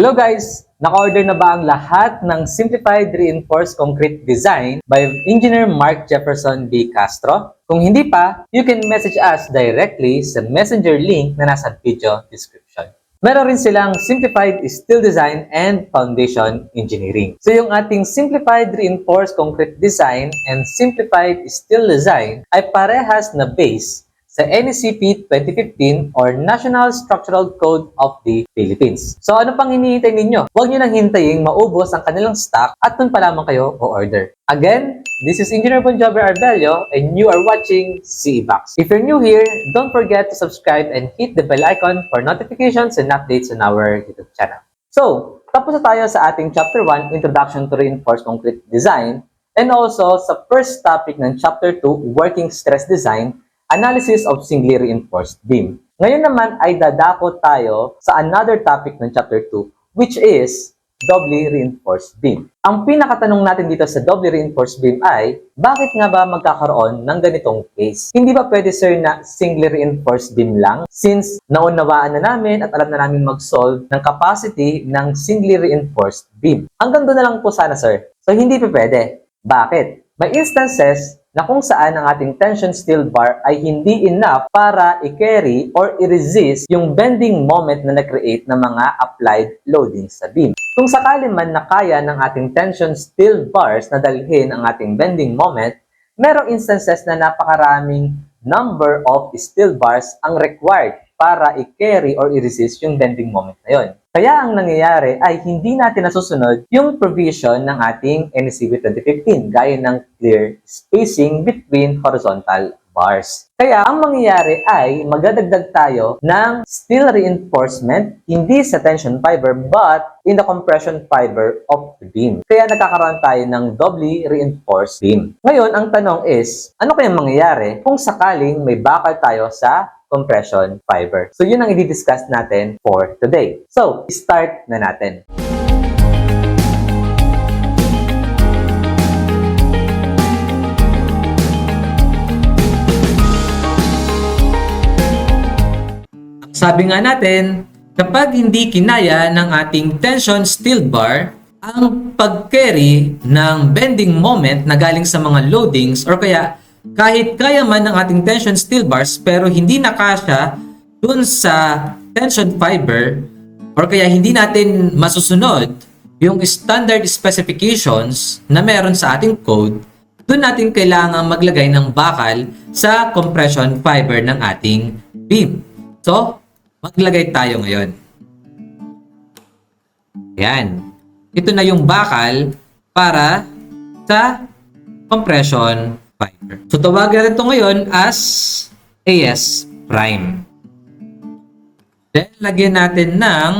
Hello guys! Naka-order na ba ang lahat ng Simplified Reinforced Concrete Design by Engineer Mark Jefferson B. Castro? Kung hindi pa, you can message us directly sa messenger link na nasa video description. Meron rin silang Simplified Steel Design and Foundation Engineering. So yung ating Simplified Reinforced Concrete Design and Simplified Steel Design ay parehas na base sa NECP 2015 or National Structural Code of the Philippines. So ano pang hinihintay ninyo? Huwag nyo nang hintayin maubos ang kanilang stock at dun pa lamang kayo o-order. Again, this is Engineer Bonjover Arbelio and you are watching CEBox. If you're new here, don't forget to subscribe and hit the bell icon for notifications and updates on our YouTube channel. So, tapos na tayo sa ating Chapter 1, Introduction to Reinforced Concrete Design, and also sa first topic ng Chapter 2, Working Stress Design, Analysis of Singly Reinforced Beam. Ngayon naman ay dadako tayo sa another topic ng Chapter 2, which is Doubly Reinforced Beam. Ang pinakatanong natin dito sa Doubly Reinforced Beam ay, bakit nga ba magkakaroon ng ganitong case? Hindi ba pwede sir na Singly Reinforced Beam lang? Since naunawaan na namin at alam na namin mag-solve ng capacity ng Singly Reinforced Beam. Hanggang doon na lang po sana sir. So hindi pa pwede. Bakit? May instances na kung saan ang ating tension steel bar ay hindi enough para i-carry or i-resist yung bending moment na na-create ng mga applied loading sa beam. Kung sakali man na kaya ng ating tension steel bars na dalhin ang ating bending moment, merong instances na napakaraming number of steel bars ang required para i-carry or i-resist yung bending moment na yon. Kaya ang nangyayari ay hindi natin nasusunod yung provision ng ating NECP 2015 gaya ng clear spacing between horizontal bars. Kaya ang mangyayari ay magdadagdag tayo ng steel reinforcement hindi sa tension fiber but in the compression fiber of the beam. Kaya nagkakaroon tayo ng doubly reinforced beam. Ngayon, ang tanong is, ano kayang mangyayari kung sakaling may bakal tayo sa compression fiber? So yun ang i-discuss natin for today. So, start na natin. Sabi nga natin, kapag hindi kinaya ng ating tension steel bar ang pag-carry ng bending moment na galing sa mga loadings or kaya kahit kaya man ng ating tension steel bars pero hindi nakasya dun sa tension fiber or kaya hindi natin masusunod yung standard specifications na meron sa ating code, dun natin kailangan maglagay ng bakal sa compression fiber ng ating beam. So, maglagay tayo ngayon. Ayan. Ito na yung bakal para sa compression fiber. So, tawagin natin ito ngayon as AS prime. Then, lagyan natin ng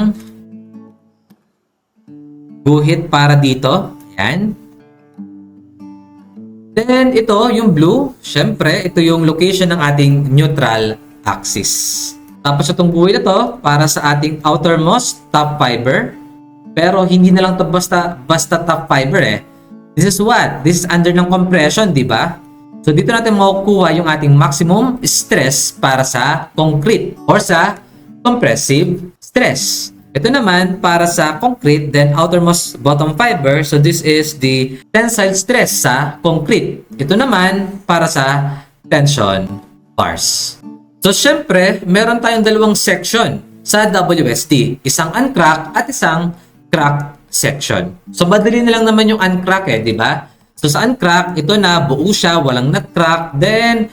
guhit para dito. Ayan. Then, ito yung blue. Syempre, ito yung location ng ating neutral axis. Tapos itong guhit na to para sa ating outermost top fiber. Pero hindi na lang to basta top fiber eh. This is what? This is under ng compression, di ba? So dito natin makukuha yung ating maximum stress para sa concrete or sa compressive stress. Ito naman para sa concrete, then outermost bottom fiber. So this is the tensile stress sa concrete. Ito naman para sa tension bars. So syempre, meron tayong dalawang section sa WSD. Isang uncrack at isang crack section. So madali na lang naman yung uncrack eh, di ba? So sa uncrack, ito na, buo siya, walang nut-crack. Then,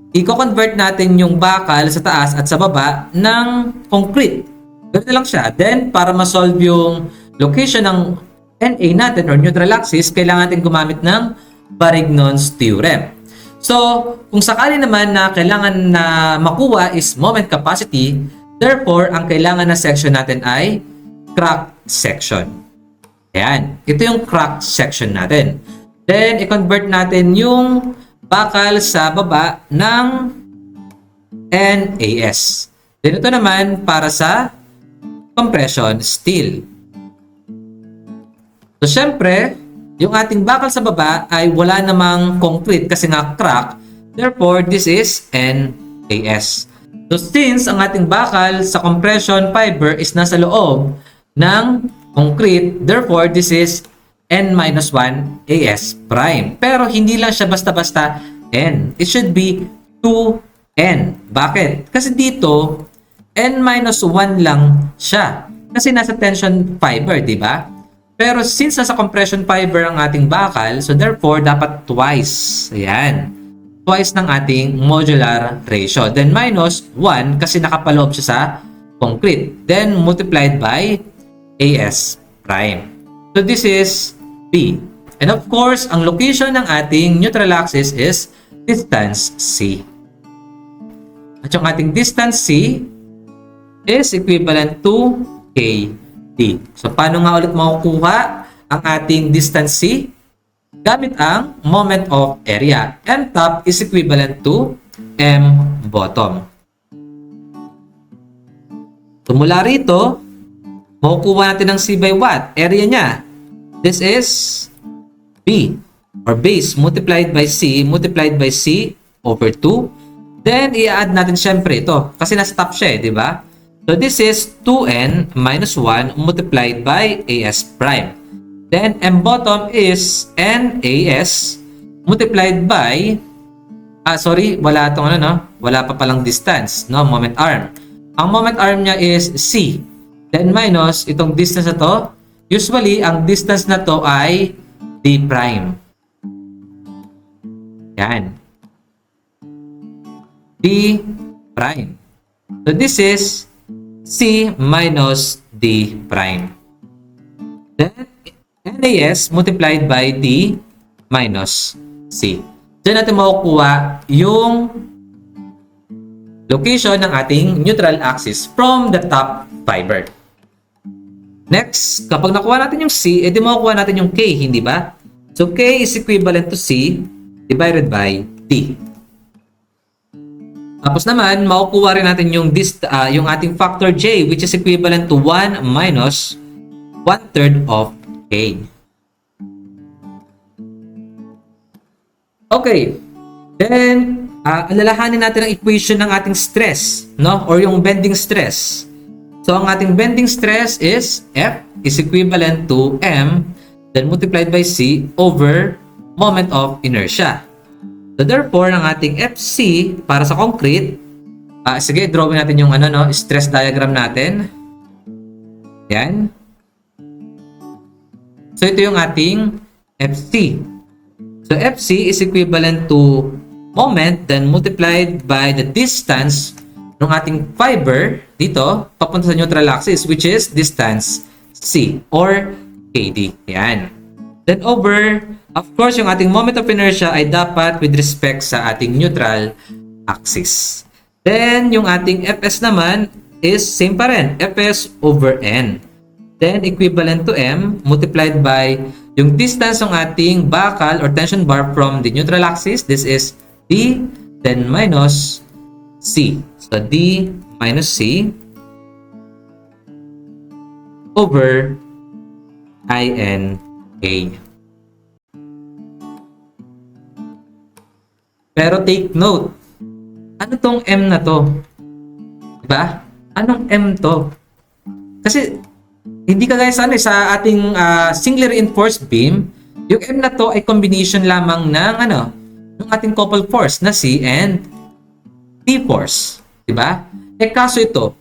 i-convert natin yung bakal sa taas at sa baba ng concrete. Ganito lang siya. Then, para ma-solve yung location ng NA natin or neutral axis, kailangan natin gumamit ng Varignon's theorem. So, kung sakali naman na kailangan na makuha is moment capacity, therefore, ang kailangan na section natin ay crack section. Ayan. Ito yung crack section natin. Then, i-convert natin yung bakal sa baba ng NAS. Then, ito naman para sa compression steel. So, syempre, yung ating bakal sa baba ay wala namang concrete kasi nga crack. Therefore, this is NAS. So, since ang ating bakal sa compression fiber is nasa loob ng concrete. Therefore, this is n-1 as prime. Pero hindi lang siya basta-basta n. It should be 2n. Bakit? Kasi dito, n-1 lang siya. Kasi nasa tension fiber, di ba? Pero since nasa compression fiber ang ating bakal, so therefore, dapat twice. Ayan. Twice ng ating modular ratio. Then minus 1 kasi nakapaloob siya sa concrete. Then multiplied by as prime. So this is P. And of course, ang location ng ating neutral axis is distance C. At yung ating distance C is equivalent to KD. So paano nga ulit makukuha ang ating distance C? Gamit ang moment of area. M top is equivalent to M bottom. So mula rito, makukuha natin ang C by what? Area niya. This is B or base multiplied by C over 2. Then, i-add natin syempre ito kasi nasa top siya di ba? So, this is 2n minus 1 multiplied by as prime. Then, M bottom is NAS multiplied by wala itong wala pa palang distance, moment arm. Ang moment arm niya is C. Then minus itong distance na to. Usually, ang distance na to ay D prime. Yan. D prime. So, this is C minus D prime. Then, NAS multiplied by D minus C. Diyan natin makukuha yung location ng ating neutral axis from the top fiber. Next, kapag nakuha natin yung C, edi makukuha natin yung K, hindi ba? So, K is equivalent to C divided by D. Tapos naman, makukuha rin natin yung ating factor J, which is equivalent to 1 minus 1/3 of K. Okay. Then, alalahanin natin ang equation ng ating stress, or yung bending stress. So, ang ating bending stress is F is equivalent to M, then multiplied by C over moment of inertia. So, therefore, ang ating FC para sa concrete, sige, drawing natin yung stress diagram natin. Yan. So, ito yung ating FC. So, FC is equivalent to moment, then multiplied by the distance ng ating fiber dito, papunta sa neutral axis, which is distance C or KD. Yan. Then over, of course, yung ating moment of inertia ay dapat with respect sa ating neutral axis. Then, yung ating Fs naman is same pa rin, Fs over N. Then, equivalent to M multiplied by yung distance ng ating bakal or tension bar from the neutral axis. This is D, then minus C. So, D minus C over INA. Pero take note, ano tong M na to? Diba? Anong M to? Kasi, hindi kagaya sa ating singly reinforced beam, yung M na to ay combination lamang ng ng ating coupled force na C and T force. Diba? Kaso ito,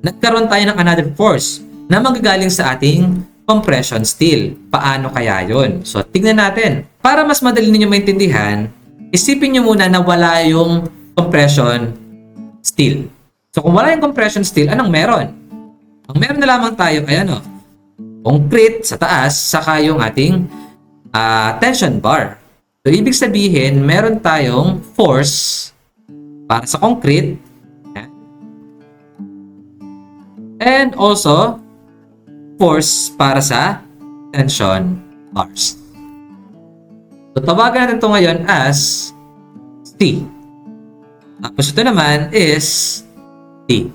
nagkaroon tayo ng another force na manggagaling sa ating compression steel. Paano kaya yun? So, tignan natin. Para mas madali ninyo maintindihan, isipin nyo muna na wala yung compression steel. So, kung wala yung compression steel, anong meron? Ang meron na lamang tayo ay concrete sa taas, saka yung ating tension bar. So, ibig sabihin, meron tayong force para sa concrete and also force para sa tension bars. So, tawagan natin ito ngayon as T. Tapos ito naman is T.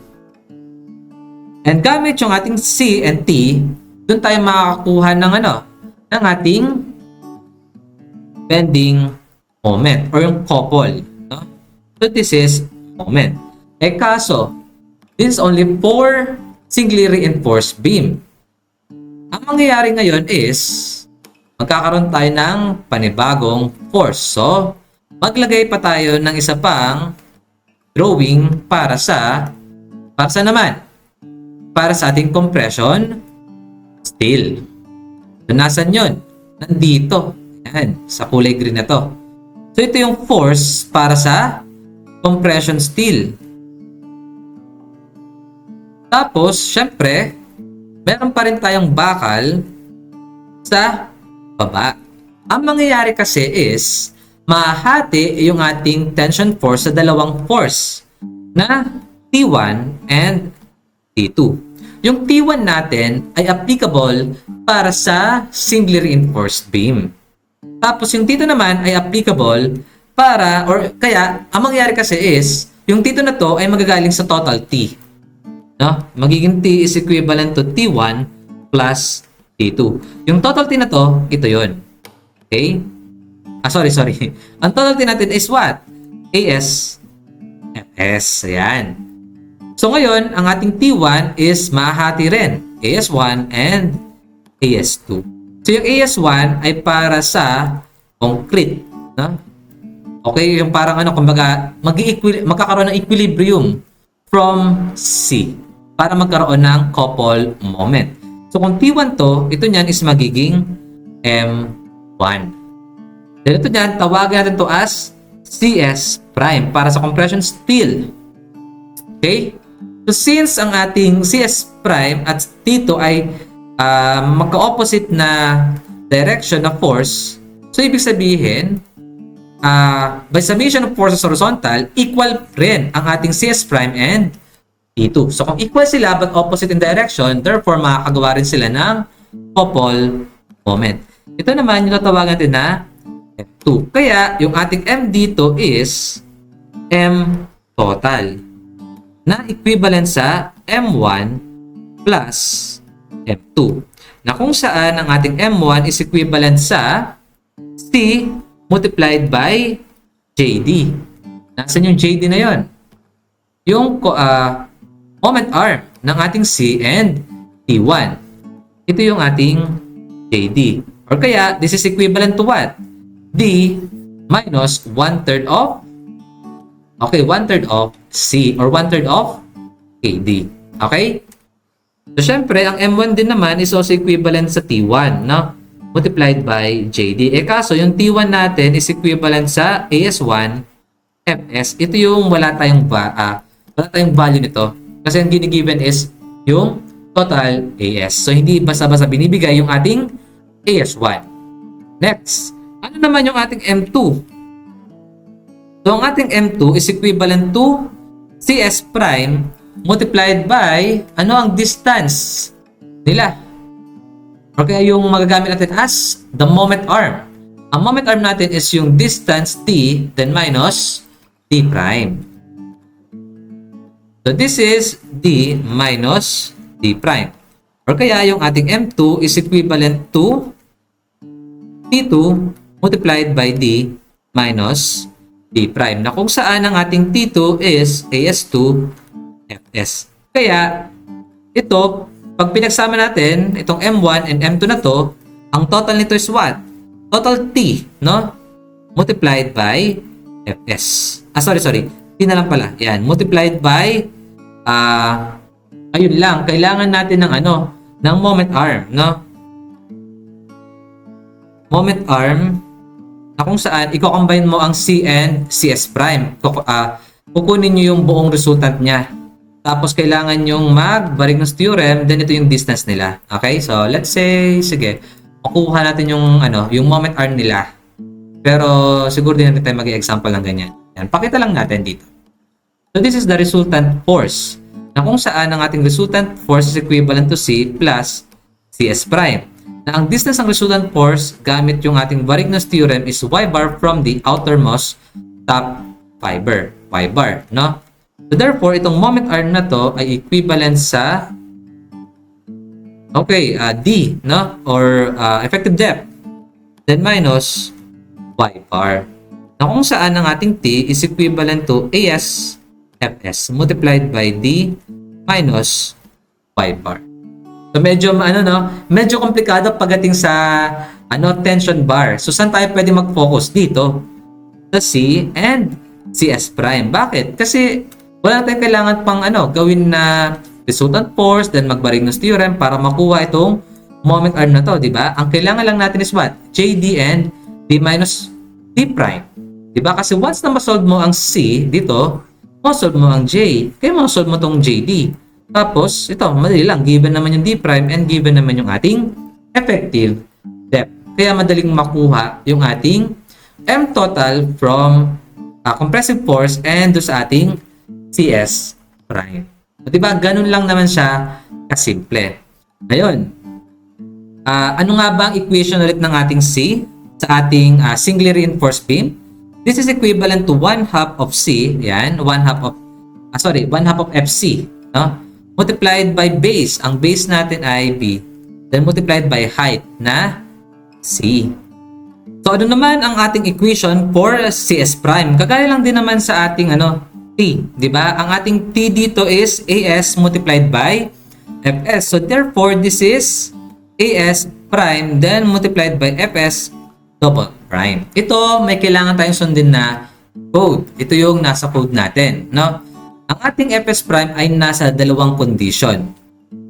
And gamit yung ating C and T, doon tayo makakakuha ng ng ating bending moment or yung couple. So this is moment. Kaso, this is only for singly reinforced beam. Ang mangyayari ngayon is magkakaroon tayo ng panibagong force. So, maglagay pa tayo ng isa pang drawing para sa naman? Para sa ating compression steel. So, nasan yun? Nandito. Yan, sa kulay green na to. So, ito yung force para sa compression steel. Tapos, syempre, meron pa rin tayong bakal sa baba. Ang mangyayari kasi is, mahati yung ating tension force sa dalawang force na T1 and T2. Yung T1 natin ay applicable para sa singly reinforced beam. Tapos yung T2 naman ay applicable para, or kaya, ang mangyayari kasi is, yung T2 na to ay magagaling sa total T. No? Magiging T is equivalent to T1 plus T2. Yung total T na to, ito yun. Okay? Sorry. Ang total T natin is what? AS, FS. Ayan. So ngayon, ang ating T1 is mahati rin. AS1 and AS2. So yung AS1 ay para sa concrete. No? Okay? Yung parang kumbaga, magkakaroon ng equilibrium from C para magkaroon ng couple moment. So kung T1 to, ito niyan is magiging M1. Then ito niyan, tawagan natin to as CS prime para sa compression steel. Okay? So since ang ating CS prime at T2 ay magka-opposite na direction na force, so ibig sabihin, by summation of forces horizontal, equal rin ang ating CS prime and T2. So kung equal sila but opposite in direction, therefore makakagawa rin sila ng couple moment. Ito naman yung tatawagan natin na F2. Kaya yung ating M dito is M total na equivalent sa M1 plus M2. Na kung saan ang ating M1 is equivalent sa C multiplied by JD. Nasaan yung JD na yon? Yung moment arm ng ating C and T1. Ito yung ating JD. Or kaya, this is equivalent to what? D minus 1/3 of 1/3 of C or 1/3 of KD. Okay? So, syempre, ang M1 din naman is also equivalent sa T1, no? Multiplied by JD. Kaso, yung T1 natin is equivalent sa AS1 FS. Ito yung wala tayong value nito. Kasi ang ginigiven is yung total AS. So, hindi basta-basta binibigay yung ating AS1. Next, ano naman yung ating M2? So, ang ating M2 is equivalent to CS prime multiplied by ang distance nila. Or kaya yung magagamit natin as the moment arm. Ang moment arm natin is yung distance T then minus D prime. So, this is D minus D prime. Or kaya yung ating M2 is equivalent to T2 multiplied by D minus D prime, na kung saan ang ating T2 is AS2 FS. Kaya, ito, pag pinagsama natin, itong M1 and M2 na to, ang total nito is what? Total T, no? Multiplied by FS. Sorry. T na lang pala. Yan, multiplied by, ayun lang, kailangan natin ng ng moment arm, no? Moment arm, na kung saan i-combine mo ang C and CS prime. Kukunin nyo yung buong resultant niya. Tapos kailangan yung mag-Barigno's theorem, then ito yung distance nila. Okay? So, let's say, sige, makuha natin yung moment arm nila. Pero siguro din natin tayo mag-example ng ganyan. Yan, pakita lang natin dito. So, this is the resultant force. Na kung saan ang ating resultant force is equivalent to C plus CS prime. Na ang distance ng resultant force gamit yung ating Barigno's theorem is y bar from the outermost top fiber, y bar, no? So therefore, itong moment arm na to ay equivalent sa D, no? Or effective depth, then minus y bar. Na kung saan ang ating T is equivalent to AS Fs multiplied by D minus y bar. So So medyo medyo komplikado pagdating sa tension bar. So saan tayo pwede mag-focus dito? Sa C and CS prime. Bakit? Kasi wala tayong kailangan pang gawin na resultant force, then mag-Barigno's theorem para makuha itong moment arm na to, di ba? Ang kailangan lang natin is what? JD and D minus D prime. Di ba? Kasi once na masolve mo ang C dito, masolve mo ang J. Kaya masolve mo tong JD. Tapos, ito, madali lang. Given naman yung D prime and given naman yung ating effective depth. Kaya madaling makuha yung ating M total from compressive force and do sa ating CS prime. So, diba? Ganun lang naman siya kasimple. Ngayon, ano nga ba ang equation ulit ng ating C sa ating singly reinforced beam? This is equivalent to 1/2 of C. Yan, 1/2 of FC. No? Multiplied by base. Ang base natin ay B. Then multiplied by height na C. So, ano naman ang ating equation for CS prime? Kagaya lang din naman sa ating T. Diba? Ang ating T dito is AS multiplied by FS. So, therefore, this is AS prime then multiplied by FS double prime. Ito, may kailangan tayong sundin na code. Ito yung nasa code natin. No? Ang ating Fs prime ay nasa dalawang condition.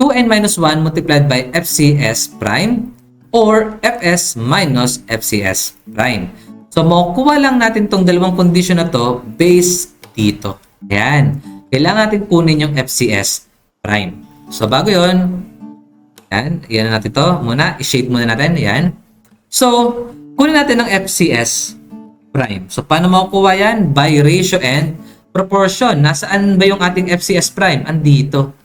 2n-1 multiplied by FCS prime or Fs minus FCS prime. So, makukuha lang natin tong dalawang condition na to based dito. Ayan. Kailangan natin kunin yung FCS prime. So, bago yun, yan natin to. Muna, i-shade muna natin. Yan. So, kunin natin ang FCS prime. So, paano makukuha yan? By ratio and proportion. Nasaan ba yung ating FCS prime? Andito.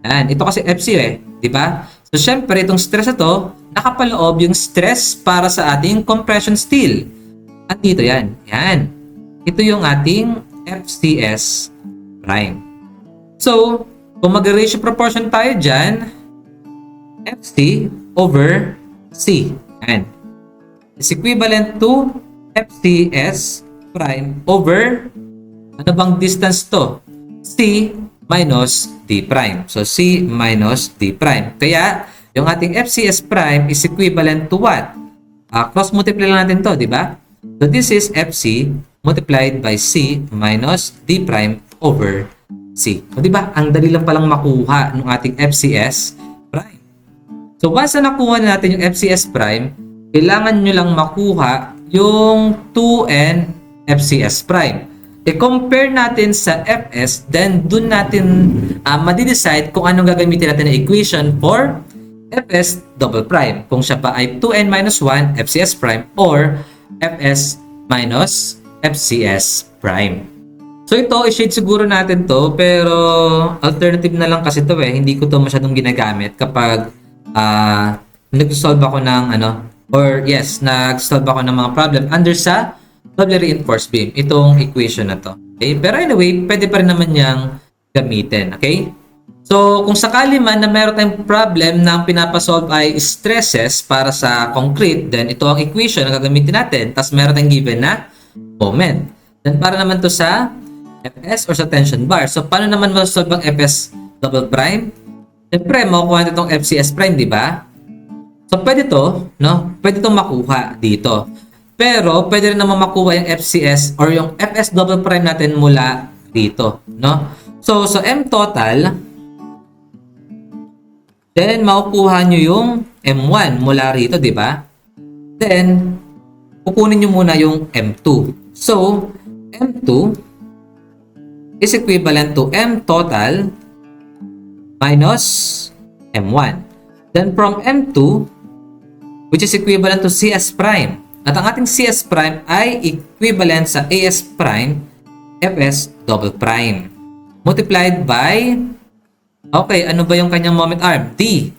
Yan. Ito kasi FC Diba? So, syempre, itong stress na to, nakapaloob yung stress para sa ating compression steel. Andito yan. Yan. Ito yung ating FCS prime. So, kung mag-ratio proportion tayo dyan, FC over C. Yan. Is equivalent to FCS prime over ano bang distance to? C minus D prime. So, C minus D prime. Kaya, yung ating FCS prime is equivalent to what? Cross-multiply lang natin to, di ba? So, this is FC multiplied by C minus D prime over C. So, di ba? Ang dali lang palang makuha ng ating FCS prime. So, once na nakuha na natin yung FCS prime, kailangan nyo lang makuha yung 2n FCS prime. I-compare natin sa Fs, then dun natin madi-decide kung anong gagamitin natin na equation for Fs double prime. Kung siya pa ay 2n-1 FCS prime or Fs minus FCS prime. So ito, i-shade siguro natin to, pero alternative na lang kasi to Hindi ko to masyadong ginagamit kapag nag-solve ako ng nag-solve ako ng mga problem under sa doubly reinforced beam, itong equation na to. Okay? Pero anyway, pwede pa rin naman niyang gamitin. Okay? So, kung sakali man na meron tayong problem na ang pinapasolve ay stresses para sa concrete, then ito ang equation na gagamitin natin. Tapos meron tayong given na moment. Then para naman to sa Fs or sa tension bar. So, paano naman masolve ang Fs double prime? Siyempre, makukuha natin itong FCS prime, di ba? So, pwede to, no? Pwede itong makuha dito. Pero, pwede rin naman makuha yung FCS or yung Fs double prime natin mula dito, no? So, M total, then, makukuha nyo yung M1 mula rito, di ba? Then, kukunin nyo muna yung M2. So, M2 is equivalent to M total minus M1. Then, from M2, which is equivalent to CS prime. At ang ating CS prime ay equivalent sa AS prime Fs double prime. Multiplied by, okay, ano ba yung kanyang moment arm? D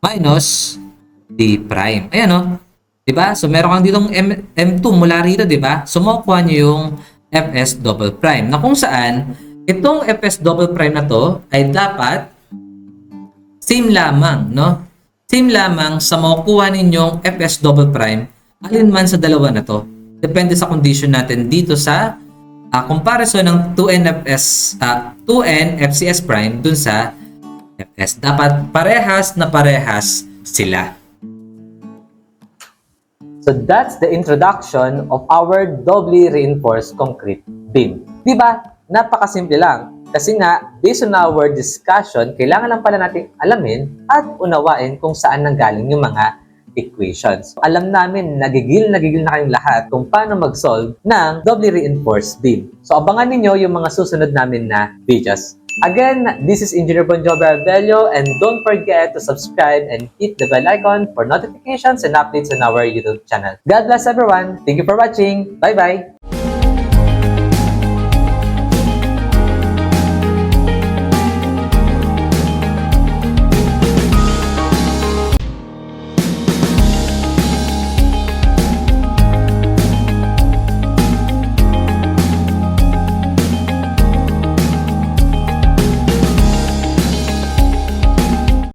minus D prime. Ayan o. Diba? So, meron kang ditong M2 mula rito, diba? So, makukuha nyo yung Fs double prime. Na kung saan, itong Fs double prime na to ay dapat same lamang, no? Same lamang sa makukuha ninyong Fs double prime alin man sa dalawa na to. Depende sa condition natin dito sa comparison ng 2n FCS prime dun sa Yes, dapat parehas na parehas sila. So that's the introduction of our doubly reinforced concrete beam. Diba? Napakasimple lang. Kasi nga, based on our discussion, kailangan lang pala nating alamin at unawain kung saan nanggaling yung mga equations. Alam namin, nagigil na kayong lahat kung paano mag-solve ng doubly reinforced beam. So abangan ninyo yung mga susunod namin na videos. Again, this is Engineer Bonjour Arbello, and don't forget to subscribe and hit the bell icon for notifications and updates on our YouTube channel. God bless everyone. Thank you for watching. Bye-bye.